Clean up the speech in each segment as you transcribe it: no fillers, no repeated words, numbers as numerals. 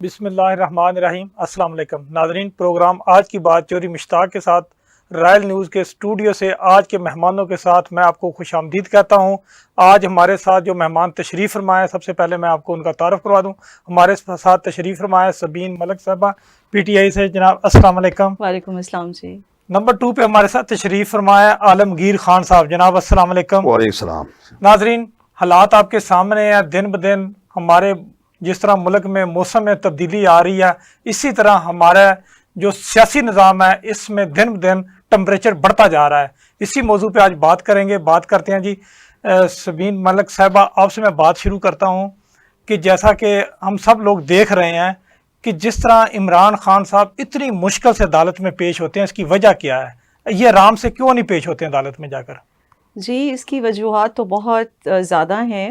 بسم اللہ الرحمن الرحیم۔ السلام علیکم ناظرین، پروگرام آج کی بات چوری مشتاق کے ساتھ رائل نیوز کے اسٹوڈیو سے آج کے مہمانوں کے ساتھ میں آپ کو خوش آمدید کہتا ہوں۔ آج ہمارے ساتھ جو مہمان تشریف فرمائے، سب سے پہلے میں آپ کو ان کا تعارف کروا دوں۔ ہمارے ساتھ تشریف فرمائے سبین ملک صاحبہ PTI سے، جناب السلام علیکم۔ وعلیکم السلام جی۔ نمبر 2 پہ ہمارے ساتھ تشریف فرمایا عالمگیر خان صاحب، جناب السلام علیکم۔ وعلیکم السلام۔ ناظرین، حالات آپ کے سامنے ہیں، دن بدن ہمارے جس طرح ملک میں موسم میں تبدیلی آ رہی ہے، اسی طرح ہمارا جو سیاسی نظام ہے اس میں دن بدن ٹمپریچر بڑھتا جا رہا ہے۔ اسی موضوع پہ آج بات کریں گے۔ بات کرتے ہیں جی سبین ملک صاحبہ، آپ سے میں بات شروع کرتا ہوں کہ جیسا کہ ہم سب لوگ دیکھ رہے ہیں کہ جس طرح عمران خان صاحب اتنی مشکل سے عدالت میں پیش ہوتے ہیں، اس کی وجہ کیا ہے؟ یہ آرام سے کیوں نہیں پیش ہوتے ہیں عدالت میں جا کر؟ جی، اس کی وجوہات تو بہت زیادہ ہیں۔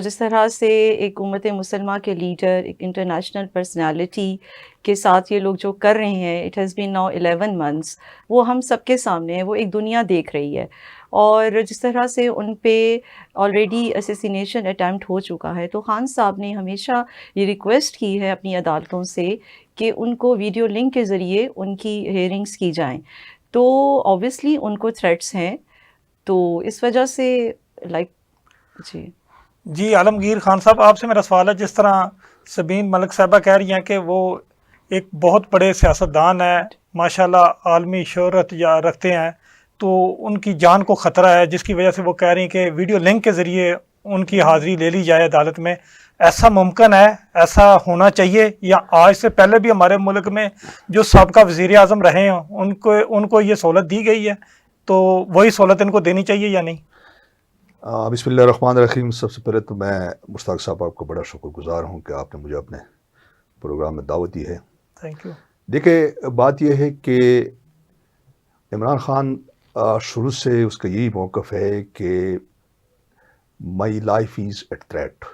جس طرح سے ایک امت مسلمہ کے لیڈر، ایک انٹرنیشنل پرسنالٹی کے ساتھ یہ لوگ جو کر رہے ہیں، it has been now 11 months، وہ ہم سب کے سامنے ہے، وہ ایک دنیا دیکھ رہی ہے۔ اور جس طرح سے ان پہ آلریڈی اسیسینیشن اٹیمپٹ ہو چکا ہے، تو خان صاحب نے ہمیشہ یہ ریکویسٹ کی ہے اپنی عدالتوں سے کہ ان کو ویڈیو لنک کے ذریعے ان کی ہیئرنگس کی جائیں۔ تو آبویسلی ان کو تھریٹس ہیں، تو اس وجہ سے جی عالمگیر خان صاحب، آپ سے میرا سوال ہے، جس طرح سبین ملک صاحبہ کہہ رہی ہیں کہ وہ ایک بہت بڑے سیاستدان ہیں، ماشاءاللہ عالمی شہرت رکھتے ہیں، تو ان کی جان کو خطرہ ہے، جس کی وجہ سے وہ کہہ رہی ہیں کہ ویڈیو لنک کے ذریعے ان کی حاضری لے لی جائے عدالت میں۔ ایسا ممکن ہے؟ ایسا ہونا چاہیے؟ یا آج سے پہلے بھی ہمارے ملک میں جو سابقہ وزیر اعظم رہے ہیں ان کو یہ سہولت دی گئی ہے، تو وہی سہولت ان کو دینی چاہیے یا نہیں؟ بسم اللہ الرحمن الرحیم۔ سب سے پہلے تو میں مشتاق صاحب آپ کو بڑا شکر گزار ہوں کہ آپ نے مجھے اپنے پروگرام میں دعوت دی ہے۔ Thank you. دیکھیں، بات یہ ہے کہ عمران خان شروع سے اس کا یہی موقف ہے کہ my life is at threat,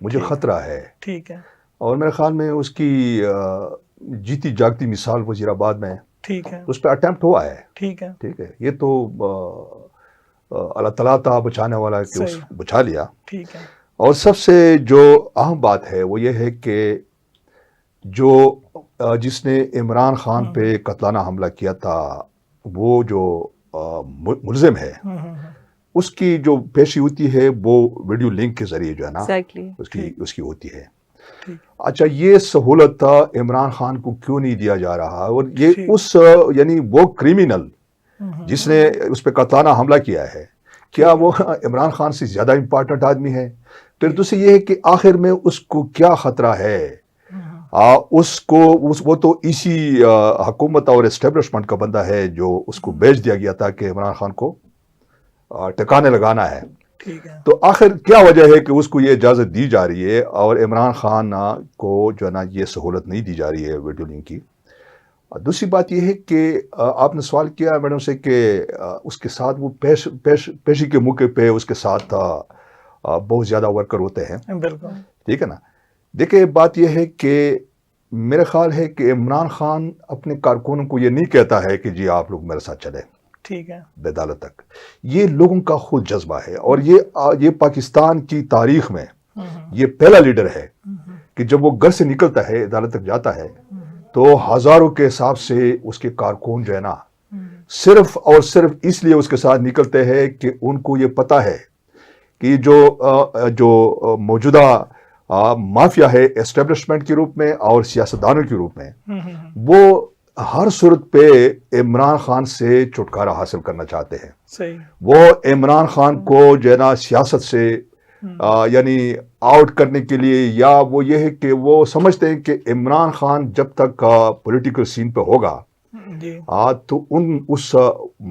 مجھے خطرہ ہے۔ ٹھیک ہے۔ اور میرے خیال میں اس کی جیتی جاگتی مثال وزیر آباد میں، ٹھیک ہے، اس پہ اٹیمپٹ ہوا ہے۔ ٹھیک ہے، ٹھیک ہے، یہ تو اللہ تعالیٰ تھا بچانے والا کہ اس بچا لیا۔ ٹھیک ہے۔ اور سب سے جو اہم بات ہے وہ یہ ہے کہ جو جس نے عمران خان پہ قتلانہ حملہ کیا تھا، وہ جو ملزم ہے، اس کی جو پیشی ہوتی ہے وہ ویڈیو لنک کے ذریعے جو ہے نا اس کی ہوتی ہے۔ اچھا، یہ سہولت عمران خان کو کیوں نہیں دیا جا رہا؟ اور یہ اس یعنی وہ کریمنل جس نے اس پہ قتلانہ حملہ کیا ہے، کیا وہ عمران خان سے زیادہ امپارٹنٹ آدمی ہے؟ پھر دوسری یہ ہے کہ آخر میں اس کو کیا خطرہ ہے؟ وہ تو اسی حکومت اور اسٹیبلشمنٹ کا بندہ ہے جو اس کو بھیج دیا گیا تھا کہ عمران خان کو ٹھکانے لگانا ہے۔ تو آخر کیا وجہ ہے کہ اس کو یہ اجازت دی جا رہی ہے اور عمران خان کو جو ہے نا یہ سہولت نہیں دی جا رہی ہے ویڈیو لنک کی؟ دوسری بات یہ ہے کہ آپ نے سوال کیا میڈم سے کہ اس کے ساتھ وہ پیشی کے موقع پہ اس کے ساتھ بہت زیادہ ورکر ہوتے ہیں۔ بالکل ٹھیک ہے نا۔ دیکھیں، بات یہ ہے کہ میرا خیال ہے کہ عمران خان اپنے کارکنوں کو یہ نہیں کہتا ہے کہ جی آپ لوگ میرے ساتھ چلیں، ٹھیک ہے، عدالت تک۔ یہ لوگوں کا خود جذبہ ہے، اور یہ پاکستان کی تاریخ میں یہ پہلا لیڈر ہے کہ جب وہ گھر سے نکلتا ہے عدالت تک جاتا ہے تو ہزاروں کے حساب سے اس کے کارکن جو ہے نا صرف اور صرف اس لیے اس کے ساتھ نکلتے ہیں کہ ان کو یہ پتا ہے کہ جو موجودہ مافیا ہے اسٹیبلشمنٹ کے روپ میں اور سیاستدانوں کے روپ میں، وہ ہر صورت پہ عمران خان سے چھٹکارا حاصل کرنا چاہتے ہیں۔ صحیح۔ وہ عمران خان کو جو ہے نا سیاست سے یعنی آؤٹ کرنے کے لیے، یا وہ یہ ہے کہ وہ سمجھتے ہیں کہ عمران خان جب تک پولیٹیکل سین پہ ہوگا تو اس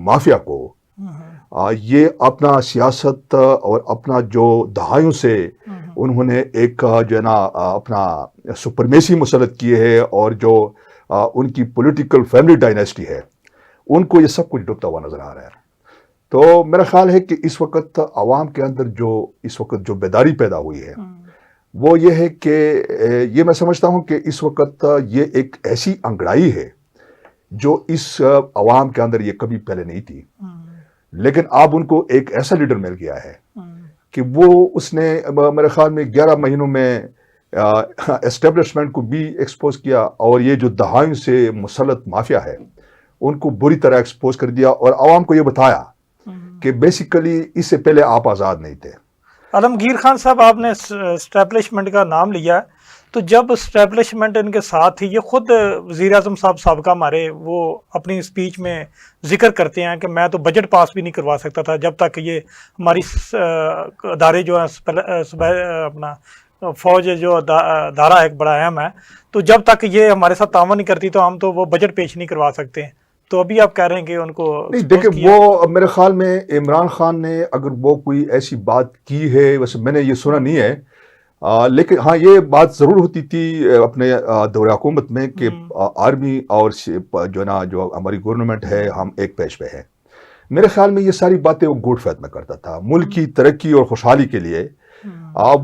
مافیا کو یہ اپنا سیاست اور اپنا جو دہائیوں سے انہوں نے ایک جو ہے نا اپنا سپرمیسی مسلط کیے ہے، اور جو ان کی پولیٹیکل فیملی ڈائنیسٹی ہے، ان کو یہ سب کچھ ڈوبتا ہوا نظر آ رہا ہے۔ تو میرا خیال ہے کہ اس وقت عوام کے اندر جو بیداری پیدا ہوئی ہے وہ یہ ہے کہ یہ میں سمجھتا ہوں کہ اس وقت یہ ایک ایسی انگڑائی ہے جو اس عوام کے اندر یہ کبھی پہلے نہیں تھی، لیکن اب ان کو ایک ایسا لیڈر مل گیا ہے کہ وہ اس نے میرے خیال میں 11 مہینوں میں اسٹیبلشمنٹ کو بھی ایکسپوز کیا, اور یہ جو دہائیوں سے مسلط مافیا ہے ان کو بری طرح ایکسپوز کر دیا, اور عوام کو یہ بتایا کہ بیسیکلی اس سے پہلے آپ آزاد نہیں تھے. عالمگیر خان صاحب, آپ نے اسٹیبلشمنٹ کا نام لیا, تو جب اسٹیبلشمنٹ ان کے ساتھ تھی, یہ خود وزیر اعظم صاحب سابقہ ہمارے وہ اپنی اسپیچ میں ذکر کرتے ہیں کہ میں تو بجٹ پاس بھی نہیں کروا سکتا تھا جب تک یہ ہماری ادارے جو ہیں اپنا فوج جو ادارہ ایک بڑا اہم ہے, تو جب تک یہ ہمارے ساتھ تعاون نہیں کرتی تو ہم تو وہ بجٹ پیش نہیں کروا سکتے. تو ابھی آپ کہہ رہے ہیں کہ ان کو نہیں دیکھیں, وہ میرے خیال میں عمران خان نے اگر وہ کوئی ایسی بات کی ہے, ویسے میں نے یہ سنا نہیں ہے, لیکن ہاں یہ بات ضرور ہوتی تھی اپنے دور حکومت میں کہ آرمی اور جو نا جو ہماری گورنمنٹ ہے ہم ایک پیج پہ ہیں. میرے خیال میں یہ ساری باتیں وہ گڈ فیتھ میں کرتا تھا ملک کی ترقی اور خوشحالی کے لیے.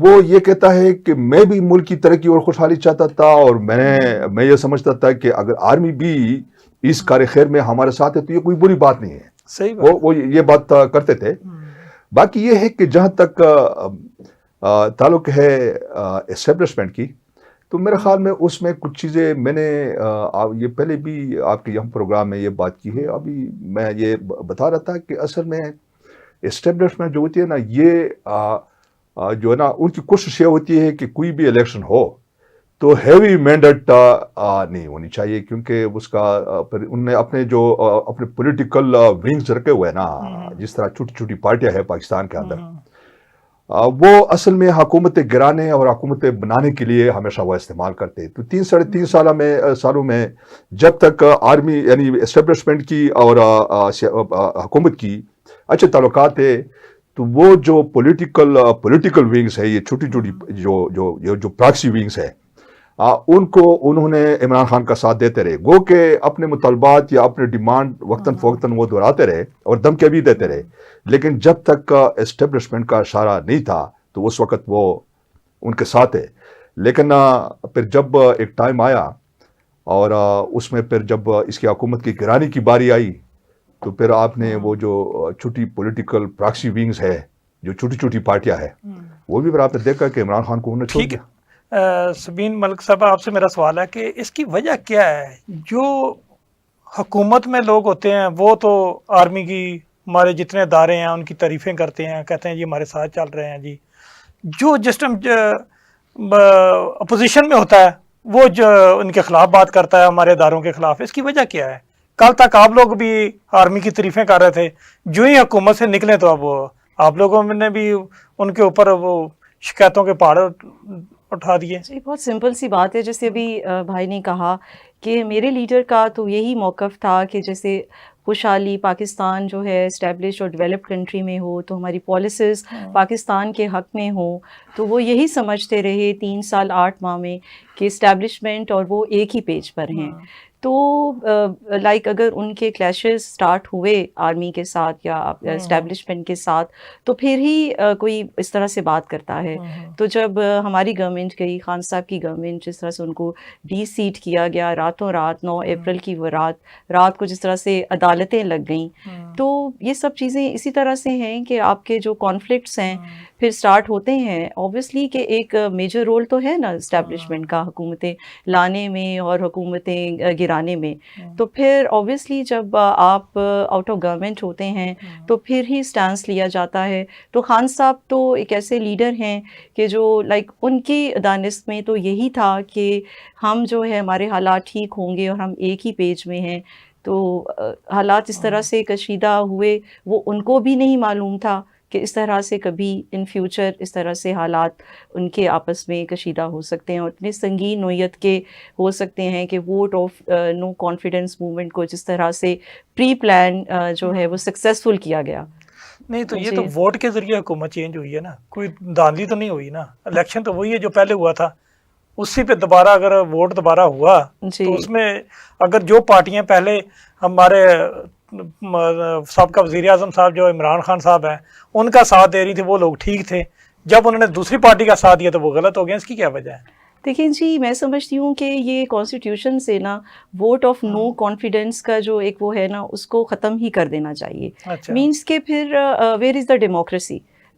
وہ یہ کہتا ہے کہ میں بھی ملک کی ترقی اور خوشحالی چاہتا تھا, اور میں یہ سمجھتا تھا کہ اگر آرمی بھی اس کار خیر میں ہمارے ساتھ ہے تو یہ کوئی بری بات نہیں ہے. صحیح بات. وہ یہ بات کرتے تھے. باقی یہ ہے کہ جہاں تک تعلق ہے اسٹیبلشمنٹ کی, تو میرے خیال میں اس میں کچھ چیزیں میں نے یہ پہلے بھی آپ کے یہاں پروگرام میں یہ بات کی ہے, ابھی میں یہ بتا رہا تھا کہ اصل میں اسٹیبلشمنٹ جو ہوتی ہے نا, یہ جو ہے نا ان کی کوشش یہ ہوتی ہے کہ کوئی بھی الیکشن ہو تو ہیوی مینڈیٹ نہیں ہونی چاہیے, کیونکہ اس کا ان نے اپنے جو اپنے پولیٹیکل ونگز رکھے ہوئے ہیں نا, جس طرح چھوٹی چھوٹی پارٹیاں ہیں پاکستان کے اندر, وہ اصل میں حکومتیں گرانے اور حکومتیں بنانے کے لیے ہمیشہ وہ استعمال کرتے ہیں. تو 3-3.5 سالوں میں جب تک آرمی یعنی اسٹیبلشمنٹ کی اور حکومت کی اچھے تعلقات ہے, تو وہ جو پولیٹیکل ونگز ہے, یہ چھوٹی چھوٹی جو پراکسی ونگز ہے, ان کو انہوں نے عمران خان کا ساتھ دیتے رہے. گو کہ اپنے مطالبات یا اپنے ڈیمانڈ وقتاً فوقتاً وہ دہراتے رہے اور دھمکیاں بھی دیتے رہے, لیکن جب تک اسٹیبلشمنٹ کا اشارہ نہیں تھا تو اس وقت وہ ان کے ساتھ ہے. لیکن پھر جب ایک ٹائم آیا اور اس میں پھر جب اس کی حکومت کی گرانی کی باری آئی, تو پھر آپ نے وہ جو چھوٹی پولیٹیکل پراکسی ونگز ہے, جو چھوٹی چھوٹی پارٹیاں ہیں, وہ بھی پھر آپ نے دیکھا کہ عمران خان کو انہوں نے چھوڑ دیا. سبین ملک صاحب, آپ سے میرا سوال ہے کہ اس کی وجہ کیا ہے؟ جو حکومت میں لوگ ہوتے ہیں وہ تو آرمی کی ہمارے جتنے ادارے ہیں ان کی تعریفیں کرتے ہیں, کہتے ہیں جی ہمارے ساتھ چل رہے ہیں جی. جو جس ٹائم اپوزیشن میں ہوتا ہے وہ جو ان کے خلاف بات کرتا ہے, ہمارے اداروں کے خلاف. اس کی وجہ کیا ہے؟ کل تک آپ لوگ بھی آرمی کی تعریفیں کر رہے تھے, جو ہی حکومت سے نکلے تو اب آپ لوگوں نے بھی ان کے اوپر وہ شکایتوں کے پہاڑ اٹھا دیے. جی بہت سمپل سی بات ہے, جیسے ابھی بھائی نے کہا کہ میرے لیڈر کا تو یہی موقف تھا کہ جیسے خوشحالی پاکستان جو ہے اسٹیبلش اور ڈیولپڈ کنٹری میں ہو, تو ہماری پالیسیز پاکستان کے حق میں ہوں. تو وہ یہی سمجھتے رہے 3 سال 8 ماہ میں کہ اسٹیبلشمنٹ اور وہ ایک ہی پیج پر ہیں. تو لائک اگر ان کے کلیشز سٹارٹ ہوئے آرمی کے ساتھ یا اسٹیبلشمنٹ کے ساتھ, تو پھر ہی کوئی اس طرح سے بات کرتا ہے. تو جب ہماری گورنمنٹ گئی, خان صاحب کی گورنمنٹ, جس طرح سے ان کو ڈی سیٹ کیا گیا راتوں رات, 9 اپریل کی وہ رات کو جس طرح سے عدالتیں لگ گئیں, تو یہ سب چیزیں اسی طرح سے ہیں کہ آپ کے جو کانفلکٹس ہیں پھر سٹارٹ ہوتے ہیں. اوبویسلی کہ ایک میجر رول تو ہے نا اسٹیبلشمنٹ کا حکومتیں لانے میں اور حکومتیں گرانے میں. تو پھر اوبویسلی جب آپ آؤٹ آف گورنمنٹ ہوتے ہیں تو پھر ہی سٹانس لیا جاتا ہے. تو خان صاحب تو ایک ایسے لیڈر ہیں کہ جو لائک ان کی دانست میں تو یہی تھا کہ ہم جو ہے ہمارے حالات ٹھیک ہوں گے اور ہم ایک ہی پیج میں ہیں. تو حالات اس طرح سے کشیدہ ہوئے, وہ ان کو بھی نہیں معلوم تھا کہ اس طرح سے کبھی ان فیوچر اس طرح سے حالات ان کے آپس میں کشیدہ ہو سکتے ہیں اور اتنے سنگین نوعیت کے ہو سکتے ہیں کہ vote of no confidence movement کو جس طرح سے پری پلان جو ہے وہ سکسیسفل کیا گیا. نہیں تو یہ تو ووٹ کے ذریعے حکومت چینج ہوئی ہے نا, کوئی دھاندلی تو نہیں ہوئی نا. الیکشن تو وہی ہے جو پہلے ہوا تھا, اسی پہ دوبارہ اگر ووٹ دوبارہ ہوا تو اس میں اگر جو پارٹیاں پہلے ہمارے سابقہ وزیر اعظم صاحب جو عمران خان صاحب ہیں ان کا ساتھ دے رہی تھی, وہ لوگ ٹھیک تھے. جب انہوں نے دوسری پارٹی کا ساتھ دیا تو وہ غلط ہو گیا. اس کی کیا وجہ ہے؟ دیکھیں جی, میں سمجھتی ہوں کہ یہ کانسٹیٹیوشن سے نا ووٹ آف نو کانفیڈنس کا جو ایک وہ ہے نا, اس کو ختم ہی کر دینا چاہیے. مینس کہ پھر ویئر از دا ڈیموکریسی؟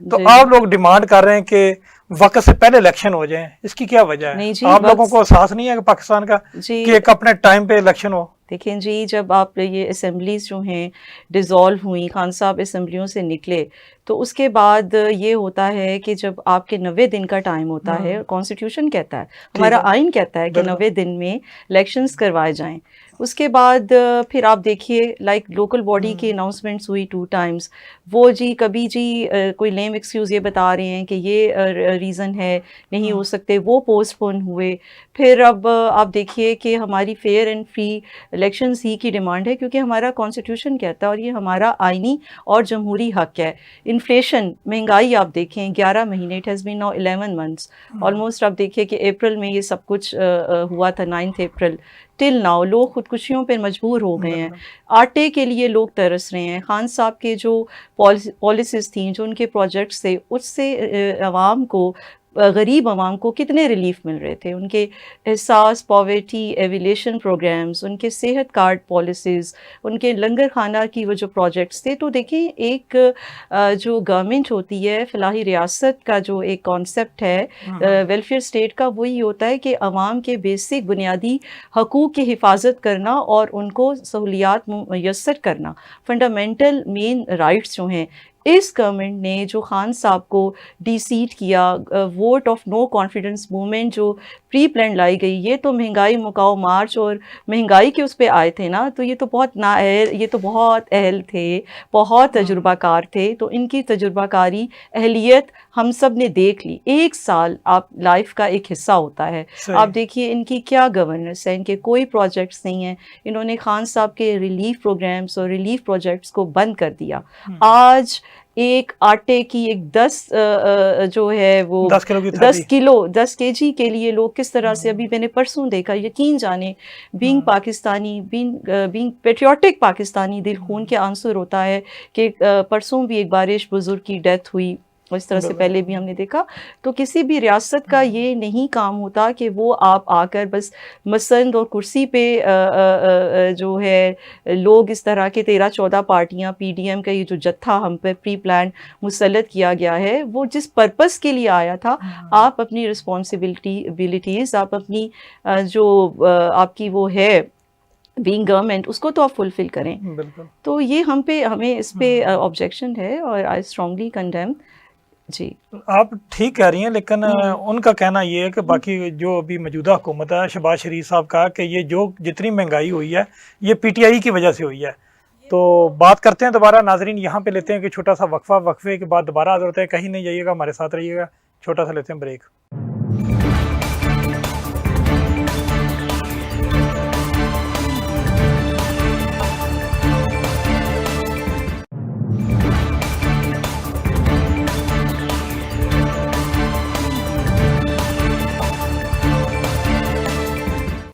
تو آپ لوگ ڈیمانڈ کر رہے ہیں کہ وقت سے پہلے الیکشن ہو جائیں، اس کی کیا وجہ نہیں ہے؟ جی، آپ لوگوں کو احساس نہیں ہے کہ پاکستان کا جی کہ ایک اپنے ٹائم پہ الیکشن ہو؟ دیکھیں جی، جب آپ یہ اسمبلیز جو ہیں ڈیزالو ہوئیں، خان صاحب اسمبلیوں سے نکلے، تو اس کے بعد یہ ہوتا ہے کہ جب آپ کے 90 دن کا ٹائم ہوتا ہے، کانسٹیٹیوشن کہتا ہے، ہمارا آئین کہتا ہے کہ 90 دن میں الیکشنز کروائے جائیں. اس کے بعد پھر آپ دیکھیے لائک لوکل باڈی کی اناؤنسمنٹس ہوئی 2 times، وہ جی کبھی جی کوئی لیم ایکسکیوز یہ بتا رہے ہیں کہ یہ ریزن ہے نہیں ہو سکتے، وہ پوسٹ پون ہوئے. پھر اب آپ دیکھیے کہ ہماری فیئر اینڈ فری الیکشنز ہی کی ڈیمانڈ ہے، کیونکہ ہمارا کانسٹیٹیوشن کہتا ہے اور یہ ہمارا آئینی اور جمہوری حق ہے. انفلیشن، مہنگائی آپ دیکھیں 11 مہینے، it has been now 11 months almost. آپ دیکھیے کہ اپریل میں یہ سب کچھ ہوا تھا، 9 اپریل ٹل ناؤ لوگ خودکشیوں پہ مجبور ہو گئے ہیں. آٹے کے لیے لوگ ترس رہے ہیں. خان صاحب کے جو پالیسیز تھیں، جو ان کے پروجیکٹس تھے، اس سے عوام کو، غریب عوام کو کتنے ریلیف مل رہے تھے. ان کے احساس، پاورٹی ایویلیشن پروگرامز، ان کے صحت کارڈ پالیسیز، ان کے لنگر خانہ کی وہ جو پروجیکٹس تھے. تو دیکھیں ایک جو گورنمنٹ ہوتی ہے، فلاحی ریاست کا جو ایک کانسیپٹ ہے ویلفیئر اسٹیٹ کا، وہی ہوتا ہے کہ عوام کے بیسک بنیادی حقوق کی حفاظت کرنا اور ان کو سہولیات میسر کرنا، فنڈامنٹل مین رائٹس جو ہیں. اس گورنمنٹ نے جو خان صاحب کو ڈی سیٹ کیا، vote of no confidence movement جو پری پلان لائی گئی، یہ تو مہنگائی مکاؤ مارچ اور مہنگائی کے اس پہ آئے تھے نا. تو یہ تو بہت نااہل، یہ تو بہت اہل تھے، بہت تجربہ کار تھے. تو ان کی تجربہ کاری، اہلیت ہم سب نے دیکھ لی. 1 سال آپ لائف کا ایک حصہ ہوتا ہے. آپ دیکھیے ان کی کیا گورننس ہے، ان کے کوئی پروجیکٹس نہیں ہیں. انہوں نے خان صاحب کے ریلیف پروگرامز اور ریلیف پروجیکٹس کو بند کر دیا. آج ایک آٹے کی ایک 10 جو ہے وہ 10 kg کے لیے لوگ کس طرح سے، ابھی میں نے پرسوں دیکھا، یقین جانے being Pakistani, being patriotic Pakistani, دل خون کے عنصر ہوتا ہے کہ پرسوں بھی ایک بارش بزرگ کی ڈیتھ ہوئی، اس طرح سے پہلے بھی ہم نے دیکھا. تو کسی بھی ریاست کا یہ نہیں کام ہوتا کہ وہ آپ آ کر بس مسند اور کرسی پہ جو ہے لوگ اس طرح کے 13-14 پارٹیاں، پی ڈی ایم کا یہ جو جتھا ہم پہ پری پلان مسلط کیا گیا ہے، وہ جس پرپس کے لیے آیا تھا، آپ اپنی رسپانسبلٹیز، آپ اپنی جو آپ کی وہ ہے بینگ گورنمنٹ، اس کو تو آپ فلفل کریں. تو یہ ہمیں اس پہ آبجیکشن ہے اور آئی اسٹرانگلی کنڈیم. جی آپ ٹھیک کہہ رہی ہیں، لیکن ان کا کہنا یہ ہے کہ باقی جو ابھی موجودہ حکومت ہے، شہباز شریف صاحب کا، کہ یہ جو جتنی مہنگائی ہوئی ہے یہ پی ٹی آئی کی وجہ سے ہوئی ہے. تو بات کرتے ہیں دوبارہ. ناظرین یہاں پہ لیتے ہیں کہ چھوٹا سا وقفہ، وقفے کے بعد دوبارہ حاضر ہوتے ہیں. کہیں نہیں جائیے گا، ہمارے ساتھ رہیے گا. چھوٹا سا لیتے ہیں بریک.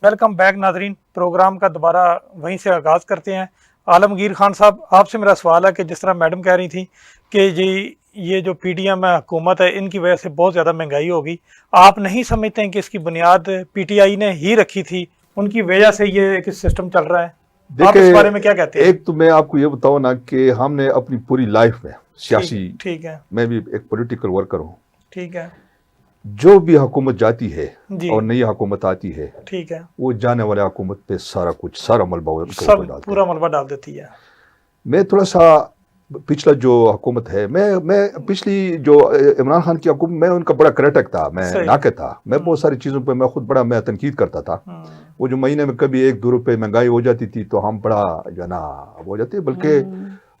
ویلکم بیک ناظرین. پروگرام کا دوبارہ وہیں سے آغاز کرتے ہیں. عالمگیر خان صاحب، آپ سے میرا سوال ہے کہ جس طرح میڈم کہہ رہی تھی کہ جی یہ جو پی ڈی ایم حکومت ہے، ان کی وجہ سے بہت زیادہ مہنگائی ہوگی، آپ نہیں سمجھتے ہیں کہ اس کی بنیاد پی ٹی آئی نے ہی رکھی تھی، ان کی وجہ سے یہ ایک سسٹم چل رہا ہے؟ آپ اس بارے میں کیا کہتے ہیں؟ ایک تو میں آپ کو یہ بتاؤں نا کہ ہم نے اپنی پوری لائف میں سیاسی، ٹھیک ہے، میں بھی ایک پولیٹیکل ورکر ہوں، ٹھیک ہے، جو بھی حکومت جاتی ہے اور نئی حکومت آتی ہے، ٹھیک ہے، وہ جانے والے حکومت پہ سارا ملبہ پورا ملبہ ڈال دیتی ہے. میں تھوڑا سا پچھلا جو حکومت ہے، میں پچھلی جو عمران خان کی حکومت، میں ان کا بڑا کریٹک تھا، میں ناقد تھا. میں بہت ساری چیزوں پہ میں خود بڑا تنقید کرتا تھا. وہ جو مہینے میں کبھی 1-2 روپے مہنگائی ہو جاتی تھی تو ہم بڑا جو نا ہو جاتے، بلکہ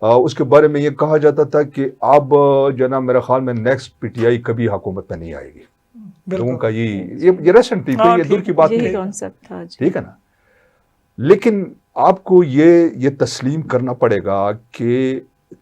اس کے بارے میں یہ کہا جاتا تھا کہ اب جو نا میرا خیال میں نیکسٹ پی ٹی آئی کبھی حکومت میں نہیں آئے گی. لوگوں کا یہ ریسنٹ تھی، کوئی یہ دور کی بات نہیں، ٹھیک ہے نا. لیکن آپ کو یہ تسلیم کرنا پڑے گا کہ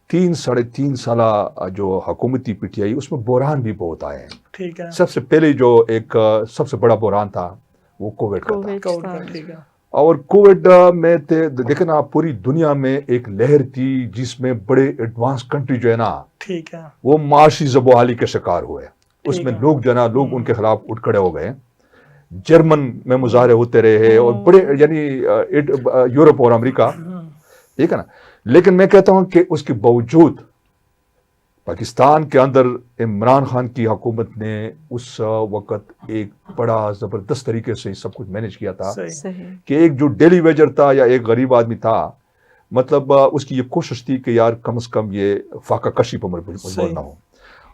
3-3.5 سالہ جو حکومتی پی ٹی آئی، اس میں بحران بھی بہت آئے ہیں. ٹھیک ہے. سب سے پہلے جو ایک سب سے بڑا بحران تھا وہ کووڈ کا تھا. ٹھیک ہے. اور کووڈ میں دیکھنا پوری دنیا میں ایک لہر تھی جس میں بڑے ایڈوانس کنٹری جو ہے نا، ٹھیک ہے، وہ معاشی زبحالی کے شکار ہوئے. اس میں لوگ لوگ ان کے خلاف اٹھ کھڑے ہو گئے. جرمن میں مظاہرے ہوتے رہے اور بڑے، یعنی یورپ اور امریکہ، ٹھیک ہے نا. لیکن میں کہتا ہوں کہ اس کے باوجود پاکستان کے اندر عمران خان کی حکومت نے اس وقت ایک بڑا زبردست طریقے سے سب کچھ مینیج کیا تھا صحیح کہ ایک جو ڈیلی ویجر تھا یا ایک غریب آدمی تھا، مطلب اس کی یہ کوشش تھی کہ یار کم از کم یہ فاقہ کشی پر مجبور نہ ہو.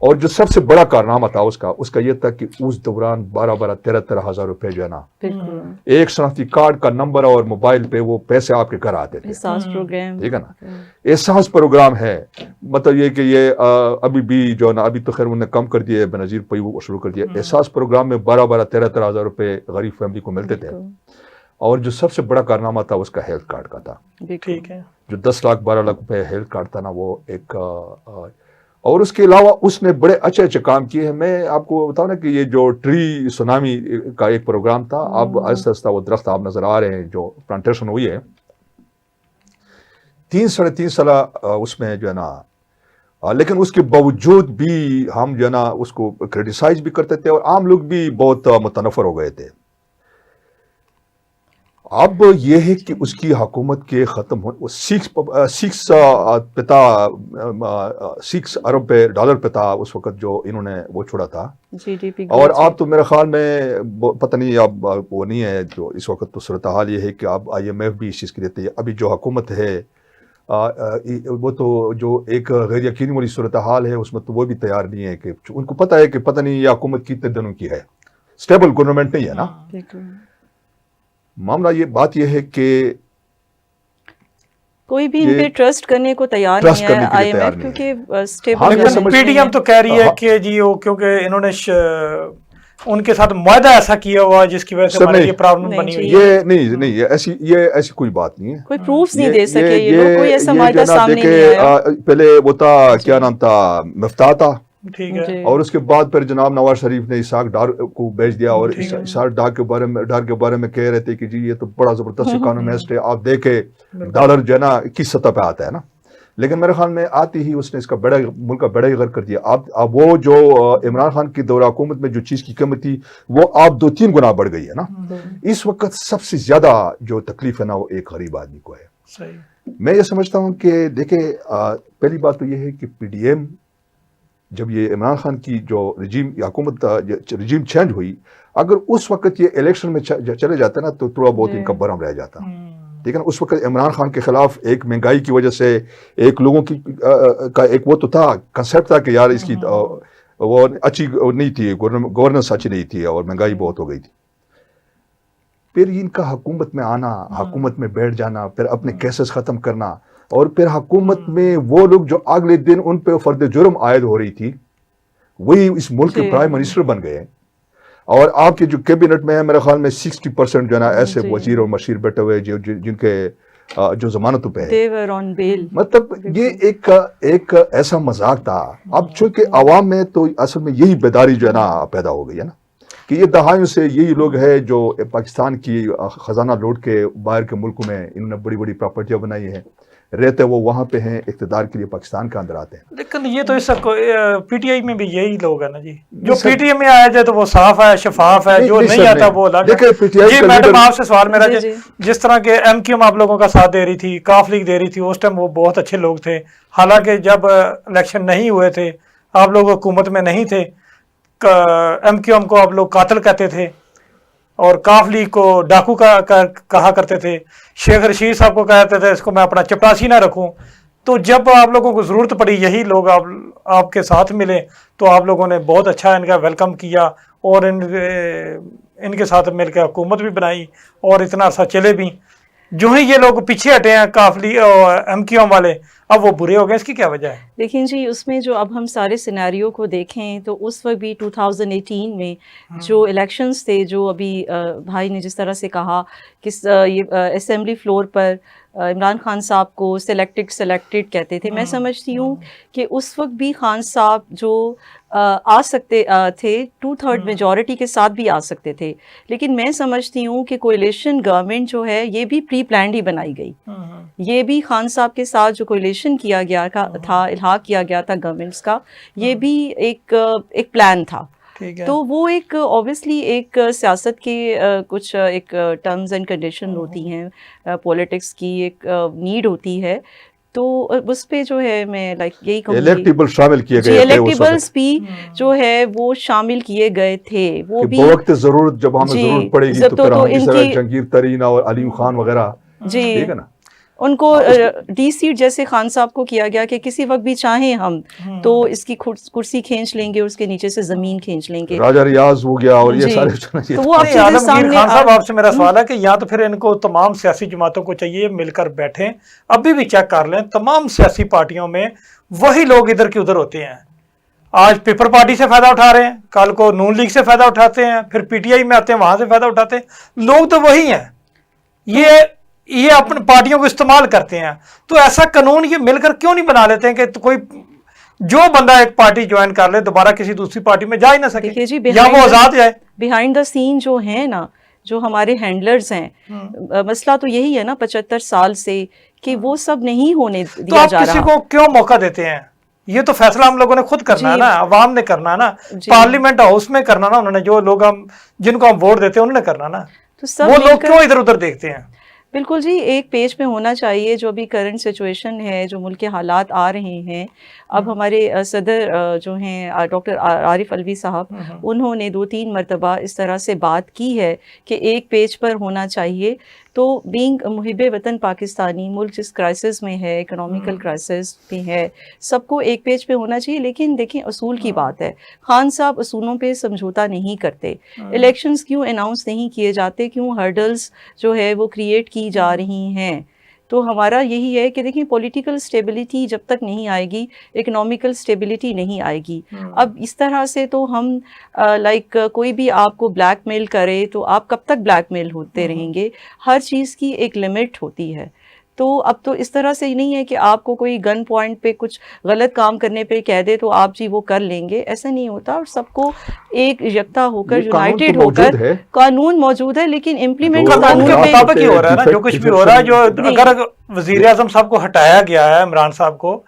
اور جو سب سے بڑا کارنامہ تھا اس کا یہ تھا کہ اس دوران 13,000 روپے جو ہے نا، بالکل ایک شناختی کارڈ کا نمبر اور موبائل پہ وہ پیسے آپ کے گھر آتے تھے. احساس پروگرام، ٹھیک ہے نا، احساس پروگرام ہے. مطلب یہ کہ یہ ابھی بھی جو ہے نا، ابھی تو خیر انہوں نے کم کر دیا ہے، بنظیر پہ وہ شروع کر دیا. احساس پروگرام میں 13,000 روپے غریب فیملی کو ملتے تھے. اور جو سب سے بڑا کارنامہ تھا اس کا ہیلتھ کارڈ کا تھا. ٹھیک ہے، جو 10 لاکھ 12 لاکھ روپے ہیلتھ کارڈ تھا نا، وہ ایک اور اس کے علاوہ اس نے بڑے اچھے اچھے کام کیے ہیں. میں آپ کو بتاؤں نا کہ یہ جو ٹری سونامی کا ایک پروگرام تھا، اب آہستہ آہستہ وہ درخت آپ نظر آ رہے ہیں جو پلانٹیشن ہوئی ہے. 3-3.5 سال اس میں جو ہے نا، لیکن اس کے باوجود بھی ہم جو ہے نا اس کو کریٹیسائز بھی کرتے تھے اور عام لوگ بھی بہت متنفر ہو گئے تھے. اب یہ ہے کہ اس کی حکومت کے ختم ہونے 6 ارب ڈالر پہ تھا اس وقت جو انہوں نے وہ چھوڑا تھا. GDP اور اب تو میرے خیال میں پتہ نہیں اب وہ نہیں ہے. جو اس وقت تو صورتحال یہ ہے کہ اب IMF بھی اس چیز کی دیتی ہے. ابھی جو حکومت ہے وہ تو جو ایک غیر یقینی والی صورتحال ہے اس میں تو وہ بھی تیار نہیں ہے کہ ان کو پتہ ہے کہ پتہ نہیں یہ حکومت کتنے دنوں کی ہے. اسٹیبل گورنمنٹ نہیں ہے نا. معاملہ یہ بات یہ ہے کہ کوئی بھی ان پہ ٹرسٹ کرنے کو تیار نہیں ہے IMF، کیونکہ اسٹیبل پی ڈی ایم تو کہہ رہی ہے کہ جی وہ کیونکہ انہوں نے ان کے ساتھ معاہدہ ایسا کیا ہوا جس کی وجہ سے ہماری یہ پرابلم بنی ہوئی ہے. یہ نہیں یہ ایسی کوئی بات نہیں ہے. کوئی پروفز نہیں دے سکے یہ لوگ، کوئی ایسا معاہدہ سامنے نہیں آیا. پہلے وہ تھا کیا نام تھا، مفتاح تھا. ٹھیک ہے، اور اس کے بعد پھر جناب نواز شریف نے اسحاق ڈار کو بھیج دیا. اور اسحاق ڈار کے بارے میں کہہ رہے تھے کہ جی یہ تو بڑا زبردست اکانومسٹ ہے، آپ دیکھیں ڈالر جو ہے نا کس سطح پہ آتا ہے نا. لیکن میرے خیال میں آتی ہی اس نے اس کا ملک کا بیڑا ہی غرق کر دیا. اب وہ جو عمران خان کی دور حکومت میں جو چیز کی قیمت تھی وہ آپ 2-3 گنا بڑھ گئی ہے نا. اس وقت سب سے زیادہ جو تکلیف ہے نا وہ ایک غریب آدمی کو ہے. میں یہ سمجھتا ہوں کہ دیکھیں، پہلی بات تو یہ ہے کہ PDM جب یہ عمران خان کی جو حکومت رجیم چینج ہوئی، اگر اس وقت یہ الیکشن میں چلے جاتے نا تو تھوڑا بہت ان کا برہم رہ جاتا. ٹھیک ہے نا. اس وقت عمران خان کے خلاف ایک مہنگائی کی وجہ سے ایک لوگوں کی کا ایک وہ تو تھا کنسیپٹ تھا کہ یار اس کی وہ اچھی نہیں تھی، گورننس اچھی نہیں تھی اور مہنگائی بہت ہو گئی تھی. پھر ان کا حکومت میں آنا، حکومت میں بیٹھ جانا، پھر اپنے کیسز ختم کرنا، اور پھر حکومت میں وہ لوگ جو اگلے دن ان پہ فرد جرم عائد ہو رہی تھی وہی اس ملک کے پرائم منسٹر بن گئے. اور آپ کے جو کیبنٹ میں ہے میرے خیال میں 60% جو ہے نا ایسے وزیر اور مشیر بیٹھے ہوئے جن کے جو ضمانتوں پہ ہے. مطلب یہ ایک ایسا مذاق تھا. اب چونکہ عوام میں تو اصل میں یہی بیداری جو ہے نا پیدا ہو گئی ہے نا کہ یہ دہائیوں سے یہی لوگ ہیں جو پاکستان کی خزانہ لوٹ کے باہر کے ملکوں میں انہوں نے بڑی بڑی پراپرٹیاں بنائی ہیں، رہتے وہ وہاں پہ ہیں، اقتدار کے لیے پاکستان کے اندر آتے ہیں. لیکن یہ تو اس PTI میں بھی یہی لوگ ہیں نا جی. جو PTI میں آیا جائے تو وہ صاف ہے، شفاف ہے، جو نہیں آتا وہ الگ ہے. جی میڈم آپ سے سوال میرا، جس طرح کے MQM آپ لوگوں کا ساتھ دے رہی تھی، کاف لیگ دے رہی تھی، اس ٹائم وہ بہت اچھے لوگ تھے. حالانکہ جب الیکشن نہیں ہوئے تھے، آپ لوگ حکومت میں نہیں تھے، MQM کو آپ لوگ قاتل کہتے تھے اور کاف لیگ کو ڈاکو کہا کرتے تھے. شیخ رشید صاحب کو کہتے تھے اس کو میں اپنا چپڑاسی نہ رکھوں. تو جب آپ لوگوں کو ضرورت پڑی یہی لوگ آپ کے ساتھ ملے تو آپ لوگوں نے بہت اچھا ان کا ویلکم کیا اور ان کے ساتھ مل کے حکومت بھی بنائی اور اتنا عرصہ چلے بھی. جو ہی یہ لوگ پیچھے ہٹے ہیں کافلی MQM والے، اب وہ برے ہو گئے. اس کی کیا وجہ ہے؟ دیکھیں جی، اس میں جو اب ہم سارے سینیریو کو دیکھیں تو اس وقت بھی 2018 میں جو الیکشنز تھے، جو ابھی بھائی نے جس طرح سے کہا کہ یہ اسمبلی فلور پر عمران خان صاحب کو سلیکٹڈ کہتے تھے. میں سمجھتی ہوں کہ اس وقت بھی خان صاحب جو آ سکتے تھے 2/3 میجورٹی کے ساتھ بھی آ سکتے تھے، لیکن میں سمجھتی ہوں کہ کولیشن گورنمنٹ جو ہے یہ بھی پری پلانڈ ہی بنائی گئی. یہ بھی خان صاحب کے ساتھ جو کولیشن کیا گیا تھا، الحاق کیا گیا تھا گورنمنٹس کا، یہ بھی ایک پلان تھا. تو وہ ایک اوبیسلی ایک سیاست کے کچھ ایک ٹرمز اینڈ کنڈیشن ہوتی ہیں، پولیٹکس کی ایک نیڈ ہوتی ہے. تو اس پہ جو ہے میں لائک یہی کہوں گی الیکٹیبل شامل کیے جی گئے تھے اس الیکٹیبلس وقت بھی جو ہے وہ شامل کیے گئے تھے، وہ کہ بھی بوقت ضرورت جب ہمیں جی ضرورت پڑے گی جب تو پھر ہم ان جس طرح کی جہانگیر ترین اور علیم خان وغیرہ، جی ٹھیک ہے نا، ان کو ڈی سیٹ جیسے خان صاحب کو کیا گیا کہ کسی وقت بھی چاہیں ہم تو اس کی کرسی کھینچ لیں گے، اس کے نیچے سے زمین کھینچ لیں گے. راجہ ریاض ہو گیا اور یہ جی سارے تو وہ اب نہیں چیزیں عالمگیر سامنے خان صاحب آپ سے میرا سوال ہے کہ یا تو پھر ان کو تمام سیاسی جماعتوں کو چاہیے مل کر بیٹھیں، ابھی بھی چیک کر لیں تمام سیاسی پارٹیوں میں وہی لوگ ادھر کے ادھر ہوتے ہیں. آج پیپر پارٹی سے فائدہ اٹھا رہے ہیں، کل کو نون لیگ سے فائدہ اٹھاتے ہیں، پھر پی ٹی آئی میں آتے ہیں وہاں سے فائدہ اٹھاتے ہیں، لوگ تو وہی ہیں، یہ اپنے پارٹیوں کو استعمال کرتے ہیں. تو ایسا قانون یہ مل کر کیوں نہیں بنا لیتے ہیں کہ کوئی جو بندہ ایک پارٹی جوائن کر لے دوبارہ کسی دوسری پارٹی میں جا ہی نہ سکے دیکھیے جی یا وہ آزاد جائے. بیہائنڈ دا سین جو ہیں نا، جو ہمارے ہینڈلرز ہیں، مسئلہ تو یہی ہے نا 75 سال سے کہ وہ سب نہیں ہونے تو دیا آپ جا کسی رہا. کو کیوں موقع دیتے ہیں؟ یہ تو فیصلہ ہم لوگوں نے خود کرنا ہے نا، عوام نے کرنا ہے نا، پارلیمنٹ ہاؤس میں کرنا نا، انہوں نے جو لوگ جن کو ہم ووٹ دیتے ہیں انہوں نے کرنا نا. تو سب وہ مل لوگ کر کیوں ادھر ادھر دیکھتے ہیں؟ بالکل جی ایک پیج پہ ہونا چاہیے. جو بھی کرنٹ سچویشن ہے، جو ملک کے حالات آ رہے ہیں، اب ہمارے صدر جو ہیں ڈاکٹر عارف علوی صاحب، انہوں نے 2-3 مرتبہ اس طرح سے بات کی ہے کہ ایک پیج پر ہونا چاہیے. تو بینگ محب وطن پاکستانی، ملک جس کرائسس میں ہے، اکنامیکل کرائسس میں ہے، سب کو ایک پیج پہ ہونا چاہیے. لیکن دیکھیں اصول کی بات ہے، خان صاحب اصولوں پہ سمجھوتا نہیں کرتے. الیکشنز کیوں اناؤنس نہیں کیے جاتے، کیوں ہرڈلز جو ہے وہ کریٹ کی جا رہی ہیں؟ تو ہمارا یہی ہے کہ دیکھیں پولیٹیکل سٹیبلٹی جب تک نہیں آئے گی، اکنامیکل سٹیبلٹی نہیں آئے گی. اب اس طرح سے تو ہم لائک کوئی بھی آپ کو بلیک میل کرے تو آپ کب تک بلیک میل ہوتے رہیں گے؟ ہر چیز کی ایک لمٹ ہوتی ہے. تو اب تو اس طرح سے ہی نہیں ہے کہ آپ کو کوئی گن پوائنٹ پہ کچھ غلط کام کرنے پہ کہہ دے تو آپ جی وہ کر لیں گے، ایسا نہیں ہوتا. اور سب کو ایک یکتا ہو کر، یونائٹڈ ہو کر، قانون موجود ہے لیکن امپلیمنٹ قانون کے پہ مطابق ہی ہو رہا ہے نا جو کچھ بھی ہو رہا ہے. جو اگر وزیر اعظم صاحب کو ہٹایا گیا ہے، عمران صاحب کو،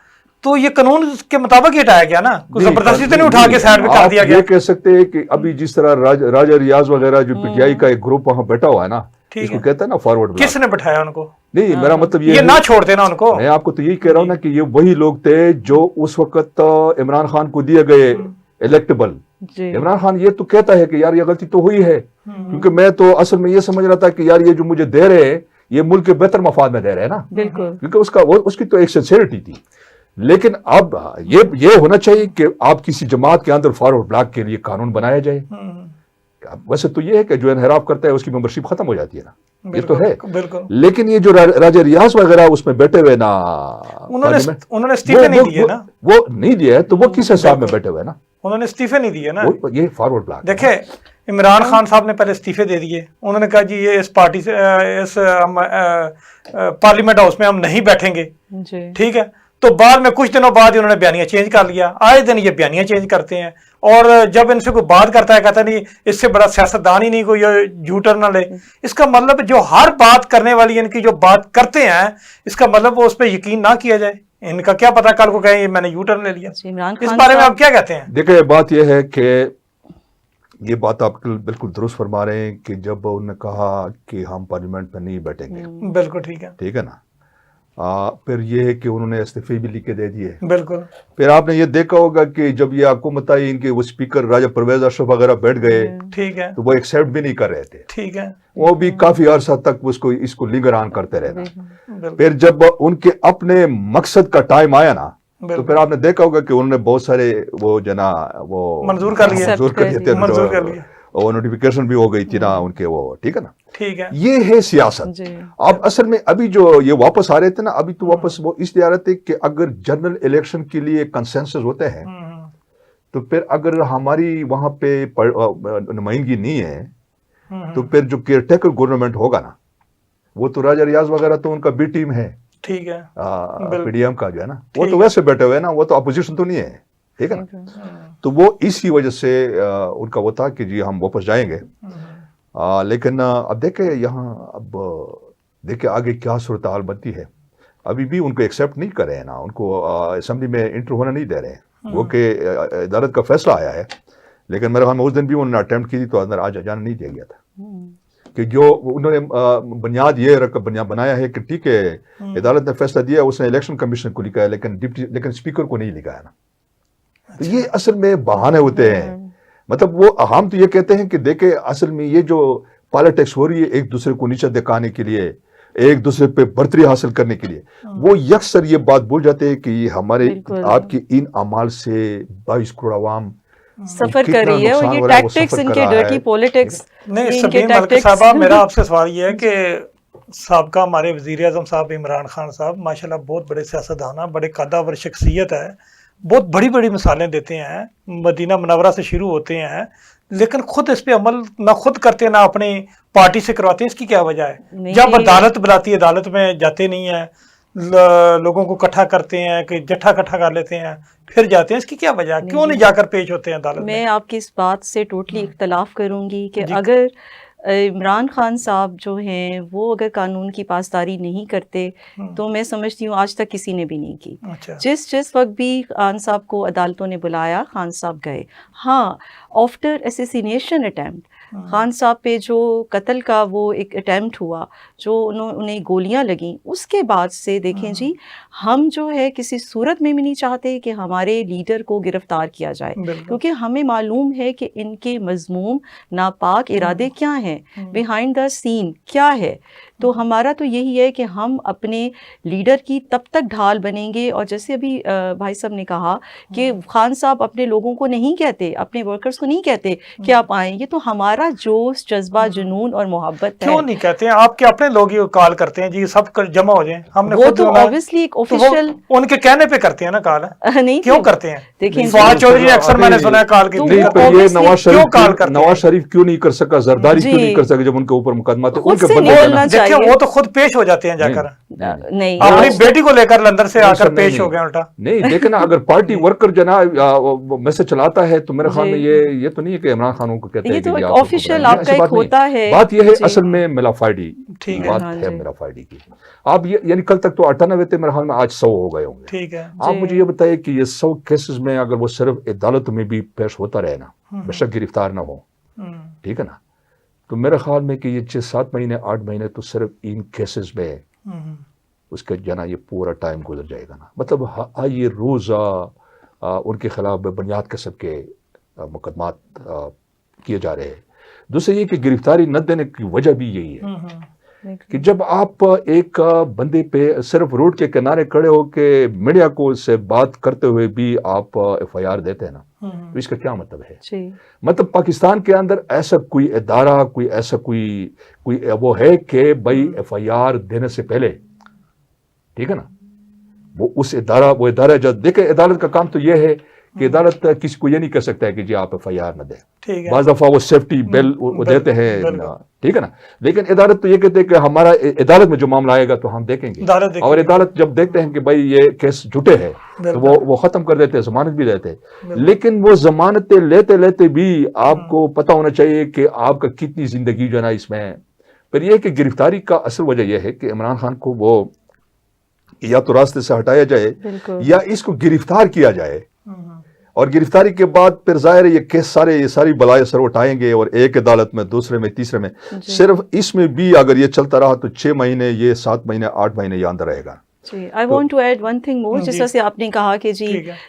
تو یہ قانون کے مطابق ہی ہٹایا گیا نا، کوئی زبردستی تو نہیں اٹھا کے سائڈ پہ کر دیا گیا. آپ یہ کہہ سکتے ہیں کہ ابھی جس طرح راجہ ریاض وغیرہ جو پی ٹی آئی کا ایک گروپ وہاں بیٹھا ہوا ہے نا، اس کو کہتا ہے نا فارورڈ بلاک. کس نے بٹھایا ان کو؟ نہیں، میرا مطلب یہ نہ چھوڑتے نا ان کو. میں آپ کو تو یہی کہہ رہا ہوں نا کہ یہ وہی لوگ تھے جو اس وقت عمران خان کو دیے گئے الیکٹیبل. عمران خان یہ تو کہتا ہے کہ یار یہ غلطی تو ہوئی ہے، کیونکہ میں تو اصل میں یہ سمجھ رہا تھا کہ یار یہ جو مجھے دے رہے ہیں یہ ملک کے بہتر مفاد میں دے رہے ہیں نا، بالکل، کیونکہ اس کی تو ایک سنسیئرٹی تھی. لیکن اب یہ ہونا چاہیے کہ آپ کسی جماعت کے اندر فارورڈ بلاک کے لیے قانون بنایا جائے. ویسے تو یہ ہے کہ جو انحراف کرتا ہے اس کی ممبرشپ ختم ہو جاتی ہے نا، یہ تو ہے. لیکن یہ جو راجہ ریاض وغیرہ اس میں بیٹھے ہوئے نا، انہوں نے استعفے نہیں دیے نا، وہ نہیں دیا تو وہ کس حساب میں بیٹھے ہوئے نا، انہوں نے استعفے نہیں دیے نا. یہ فارورڈ بلاک. دیکھیں عمران خان صاحب نے پہلے استعفے دے دیے، انہوں نے کہا جی یہ اس پارٹی سے اس پارلیمنٹ ہاؤس میں ہم نہیں بیٹھیں گے، ٹھیک ہے. تو بعد میں کچھ دنوں بعد انہوں نے بیانیہ چینج کر لیا. آئے دن یہ بیانیہ چینج کرتے ہیں، اور جب ان سے کوئی بات کرتا ہے کہتا نہیں اس سے بڑا سیاستدان ہی نہیں کوئی یو ٹرن نہ لے. اس کا مطلب جو ہر بات کرنے والی ان کی جو بات کرتے ہیں، اس کا مطلب وہ اس پہ یقین نہ کیا جائے. ان کا کیا پتا کل کو کہیں میں نے یو ٹرن لے لیا. اس بارے میں آپ کیا کہتے ہیں؟ دیکھیں بات یہ ہے کہ یہ بات آپ بالکل درست فرما رہے ہیں کہ جب انہوں نے کہا کہ ہم پارلیمنٹ میں نہیں بیٹھیں گے، بالکل ٹھیک ہے نا، پھر یہ ہے کہ انہوں نے استعفے بھی لکھ کے دے دیے. بالکل. پھر آپ نے یہ دیکھا ہوگا کہ جب یہ حکومت آئی، ان کے وہ اسپیکر راجہ پرویز اشرف وغیرہ بیٹھ گئے، ٹھیک ہے، تو وہ ایکسیپٹ بھی نہیں کر رہے تھے. ٹھیک ہے، وہ بھی کافی عرصہ تک اس کو لنگر آن کرتے رہنا. پھر جب ان کے اپنے مقصد کا ٹائم آیا نا، تو پھر آپ نے دیکھا ہوگا کہ انہوں نے بہت سارے وہ وہ منظور کر لیے تھے، اور نوٹیفیکیشن بھی ہو گئی تھی نا ان کے، وہ ٹھیک ہے نا. ٹھیک ہے، یہ ہے سیاست. اب اصل میں ابھی جو یہ واپس آ رہے تھے نا، ابھی تو واپس وہ اس لیے آ رہے تھے کہ اگر جنرل الیکشن کے لیے کنسنسس ہوتے ہیں تو پھر اگر ہماری وہاں پہ نمائندگی نہیں ہے تو پھر جو کیئر ٹیکر گورنمنٹ ہوگا نا، وہ تو راجہ ریاض وغیرہ تو ان کا بی ٹیم ہے، ٹھیک ہے، پی ڈی ایم کا جو ہے نا، وہ تو ویسے بیٹھے ہوئے نا، وہ تو اپوزیشن تو نہیں ہے، ٹھیک ہے نا. تو وہ اسی وجہ سے ان کا وہ تھا کہ جی ہم واپس جائیں گے. لیکن اب دیکھیں یہاں، اب دیکھیں آگے کیا صورتحال بنتی ہے. ابھی بھی ان کو ایکسیپٹ نہیں کر رہے ہیں نا، ان کو اسمبلی میں انٹر ہونا نہیں دے رہے ہیں. وہ کہ عدالت کا فیصلہ آیا ہے، لیکن میرے خیال میں اس دن بھی انہوں نے اٹیمپٹ کی تھی تو اندر آج جانا نہیں دیا گیا تھا. کہ جو انہوں نے بنیاد یہ بنایا ہے کہ ٹھیک ہے عدالت نے فیصلہ دیا، اس نے الیکشن کمیشن کو لکھا ہے لیکن اسپیکر کو نہیں لکھا ہے نا. تو یہ اصل میں بہانے ہوتے ہیں. مطلب وہ ہم تو یہ کہتے ہیں کہ دیکھیں اصل میں یہ جو پالیٹکس ہو رہی ہے ایک دوسرے کو نیچے دکھانے کے لیے، ایک دوسرے پہ برتری حاصل کرنے کے لیے، وہ یکسر یہ بات بھول جاتے ہیں کہ یہ ہمارے آپ کی ان اعمال سے 22 کروڑ عوام سفر کر رہی ہے، اور یہ ٹیکٹکس ان کے ڈرٹی پولیٹکس. نہیں سبین ملک صاحبہ، میرا آپ سے سوال یہ ہے کہ سابقہ ہمارے وزیر اعظم صاحب عمران خان صاحب ماشاءاللہ بہت بڑے سیاستدان ہیں، بڑے قدور شخصیت ہے، بہت بڑی بڑی مثالیں دیتے ہیں، مدینہ منورہ سے شروع ہوتے ہیں، لیکن خود اس پہ عمل نہ خود کرتے نہ اپنی پارٹی سے کرواتے ہیں. اس کی کیا وجہ ہے؟ جب عدالت بلاتی ہے عدالت میں جاتے نہیں ہیں، لوگوں کو اکٹھا کرتے ہیں کہ جٹھا اکٹھا کر لیتے ہیں پھر جاتے ہیں. اس کی کیا وجہ ہے؟ کیوں نہیں جا کر پیش ہوتے ہیں عدالت میں؟ میں آپ کی اس بات سے ٹوٹلی اختلاف کروں گی کہ اگر عمران خان صاحب جو ہیں وہ اگر قانون کی پاسداری نہیں کرتے تو میں سمجھتی ہوں آج تک کسی نے بھی نہیں کی. جس وقت بھی خان صاحب کو عدالتوں نے بلایا خان صاحب گئے. ہاں، آفٹر اسیسینیشن اٹیمپٹ، خان صاحب پہ جو قتل کا وہ ایک اٹیمپٹ ہوا، جو انہیں گولیاں لگیں، اس کے بعد سے دیکھیں جی ہم جو ہے کسی صورت میں بھی نہیں چاہتے کہ ہمارے لیڈر کو گرفتار کیا جائے، کیونکہ ہمیں معلوم ہے کہ ان کے مذموم ناپاک ارادے کیا ہیں، بیہائنڈ دا سین کیا ہے. تو ہمارا تو یہی ہے کہ ہم اپنے لیڈر کی تب تک ڈھال بنیں گے. اور جیسے ابھی بھائی صاحب نے کہا کہ خان صاحب اپنے لوگوں کو نہیں کہتے، اپنے ورکرز کو نہیں کہتے کہ آپ آئیں، یہ تو ہمارا جوش، جذبہ، جنون اور محبت ہے. کیوں نہیں کہتے ہیں؟ آپ کے اپنے لوگ ہی کال کرتے ہیں جی سب جمع ہو جائیں. ہم نے وہ تو obviously ایک official ان کے کہنے پہ کرتے ہیں نا کال. نہیں کیوں کرتے ہیں؟ دیکھیں فواد چودھری اکثر میں نے سنا ہے کال کی. نواز شریف کیوں نہیں کر سکا، زرداری کیوں نہیں کر سکا جب ان کے اوپر مقدمات ہیں؟ خود سے بولنا چاہیے. وہ تو خود پیش ہو جاتے ہیں جا کر، نہیں اپنی بیٹی کو لے کر لندن سے آ کر پیش ہو گئے الٹا. نہیں دیکھنا، اگر پارٹی ورکر جو نا میسج چلاتا ہے تو میرے خیال میں یہ تو نہیں ہے کہ عمران خان کو کہتے ہیں کہ آفیشیل آپ کا ایک ہوتا ہے. بات یہ ہے اصل میں ملافائڈی بات ہے، ملافائڈی کی. آپ یعنی کل تک تو 98 تھے، میرے خیال میں آج 100 ہو گئے ہوں گے. ٹھیک ہے، آپ مجھے یہ بتائیے کہ یہ 100 کیسز میں اگر وہ صرف عدالت میں بھی پیش ہوتا رہے نا، بے شک گرفتار نہ ہو، ٹھیک ہے نا، تو میرے خیال میں کہ یہ 6-7 مہینے 8 مہینے تو صرف ان کیسز میں اس کا جنا یہ پورا ٹائم گزر جائے گا نا. مطلب یہ روز ان کے خلاف بنیاد قسم کے مقدمات کیے جا رہے ہیں. دوسرے یہ کہ گرفتاری نہ دینے کی وجہ بھی یہی ہے کہ جب آپ ایک بندے پہ صرف روڈ کے کنارے کھڑے ہو کے میڈیا کو سے بات کرتے ہوئے بھی آپ FIR دیتے ہیں نا، تو اس کا کیا مطلب ہے؟ مطلب پاکستان کے اندر ایسا کوئی ادارہ، کوئی ایسا کوئی وہ ہے کہ بھائی FIR دینے سے پہلے، ٹھیک ہے نا، وہ ادارہ جب دیکھیں، عدالت کا کام تو یہ ہے کہ عدالت کسی کو یہ نہیں کہہ سکتا ہے کہ جی آپ FIR نہ دیں. بعض دفعہ وہ سیفٹی بیل دیتے ہیں، ٹھیک ہے نا، لیکن عدالت تو یہ کہتے ہیں کہ ہمارا عدالت میں جو معاملہ آئے گا تو ہم دیکھیں گے. اور عدالت جب دیکھتے ہیں کہ بھائی یہ کیس جھوٹے ہیں تو وہ ختم کر دیتے ہیں، ضمانت بھی دیتے ہیں. لیکن وہ ضمانتیں لیتے لیتے بھی آپ کو پتہ ہونا چاہیے کہ آپ کا کتنی زندگی جو ہے نا اس میں. پھر یہ کہ گرفتاری کا اصل وجہ یہ ہے کہ عمران خان کو وہ یا تو راستے سے ہٹایا جائے یا اس کو گرفتار کیا جائے، اور گرفتاری کے بعد پھر ظاہر ہے یہ کیس یہ ساری بلائے سر اٹھائیں گے، اور ایک عدالت میں، دوسرے میں، تیسرے میں. صرف اس میں بھی اگر یہ چلتا رہا تو 6 مہینے، یہ 7 مہینے 8 مہینے یہ اندر رہے گا. I want to add one thing more. جس طرح سے آپ نے کہا کہ جی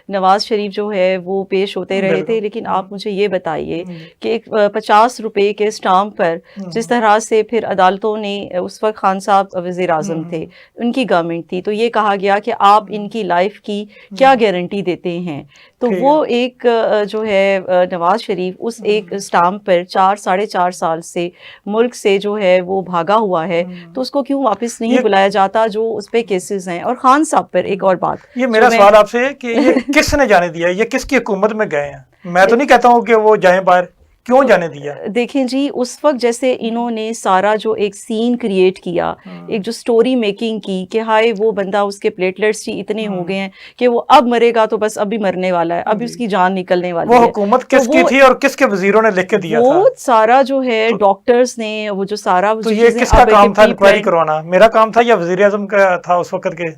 نواز شریف جو ہے وہ پیش ہوتے رہے تھے، لیکن آپ مجھے یہ بتائیے کہ ایک 50 روپے کے اسٹامپ پر جس طرح سے پھر عدالتوں نے، اس وقت خان صاحب وزیر اعظم تھے، ان کی گورنمنٹ تھی، تو یہ کہا گیا کہ آپ ان کی لائف کی کیا گارنٹی دیتے ہیں. تو وہ ایک جو ہے نواز شریف اس ایک اسٹامپ پر 4-4.5 سال سے ملک سے جو ہے وہ بھاگا ہوا ہے، تو اس کو کیوں واپس نہیں بلایا جاتا جو اس پہ کیسز ہیں. اور خان صاحب پر ایک اور بات، یہ میرا سوال آپ سے ہے کہ یہ کس نے جانے دیا، یہ کس کی حکومت میں گئے ہیں؟ میں تو نہیں کہتا ہوں کہ وہ جائیں باہر، کیوں جانے دیا؟ دیکھیں جی، اس وقت جیسے انہوں نے سارا جو ایک سین کریٹ کیا، ایک جو سٹوری میکنگ کی کہ ہائے وہ بندہ، اس کے پلیٹلیٹس ہی اتنے ہو گئے ہیں کہ وہ اب مرے گا تو بس ابھی مرنے والا ہے، ابھی اس کی جان نکلنے والی ہے. وہ حکومت کس کی تھی اور کس کے وزیروں نے لکھ کے دیا تھا؟ وہ سارا جو ہے ڈاکٹرز نے، وہ جو سارا، تو یہ کس کا کام تھا انکوائری کروانا؟ میرا کام تھا یا وزیر اعظم کا تھا اس وقت کے؟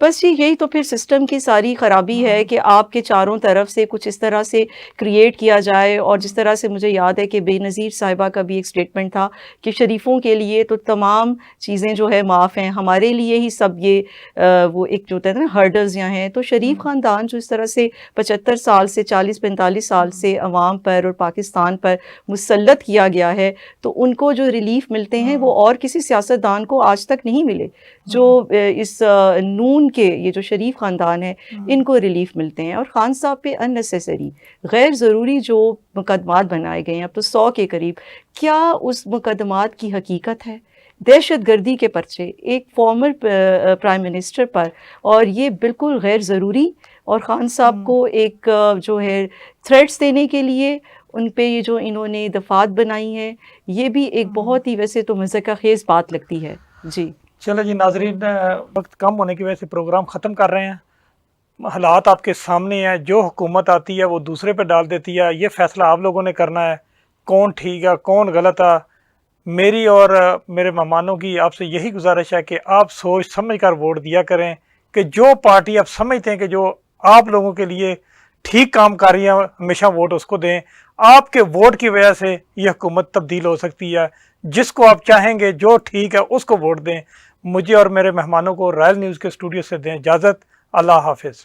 بس جی یہی تو پھر سسٹم کی ساری خرابی ہے کہ آپ کے چاروں طرف سے کچھ اس طرح سے کریٹ کیا جائے، اور جس طرح سے مجھے یاد ہے کہ بے نظیر صاحبہ کا بھی ایک سٹیٹمنٹ تھا کہ شریفوں کے لیے تو تمام چیزیں جو ہے معاف ہیں، ہمارے لیے ہی سب یہ وہ ایک جو ہوتا ہے نا ہرڈلز یہاں ہیں. تو شریف خاندان جو اس طرح سے 75 سال سے 40-45 سال سے عوام پر اور پاکستان پر مسلط کیا گیا ہے، تو ان کو جو ریلیف ملتے ہیں وہ اور کسی سیاستدان کو آج تک نہیں ملے. جو اس نون کے یہ جو شریف خاندان ہے ان کو ریلیف ملتے ہیں. اور خان صاحب پہ ان نیسیسری غیر ضروری جو مقدمات بنائے گئے ہیں اب تو 100 کے قریب، کیا اس مقدمات کی حقیقت ہے؟ دہشت گردی کے پرچے ایک فارمر پرائم منسٹر پر، اور یہ بالکل غیر ضروری. اور خان صاحب کو ایک جو ہے تھریٹس دینے کے لیے ان پہ یہ جو انہوں نے دفعات بنائی ہیں، یہ بھی ایک بہت ہی ویسے تو مضحکہ خیز بات لگتی ہے. جی چلو جی ناظرین، وقت کم ہونے کی وجہ سے پروگرام ختم کر رہے ہیں. حالات آپ کے سامنے ہیں، جو حکومت آتی ہے وہ دوسرے پہ ڈال دیتی ہے. یہ فیصلہ آپ لوگوں نے کرنا ہے کون ٹھیک ہے کون غلط ہے. میری اور میرے مہمانوں کی آپ سے یہی گزارش ہے کہ آپ سوچ سمجھ کر ووٹ دیا کریں، کہ جو پارٹی آپ سمجھتے ہیں کہ جو آپ لوگوں کے لیے ٹھیک کام کر رہی ہے ہمیشہ ووٹ اس کو دیں. آپ کے ووٹ کی وجہ سے یہ حکومت تبدیل ہو سکتی ہے. جس کو آپ چاہیں گے جو ٹھیک ہے اس کو ووٹ دیں. مجھے اور میرے مہمانوں کو رائل نیوز کے اسٹوڈیو سے دیں اجازت. اللہ حافظ.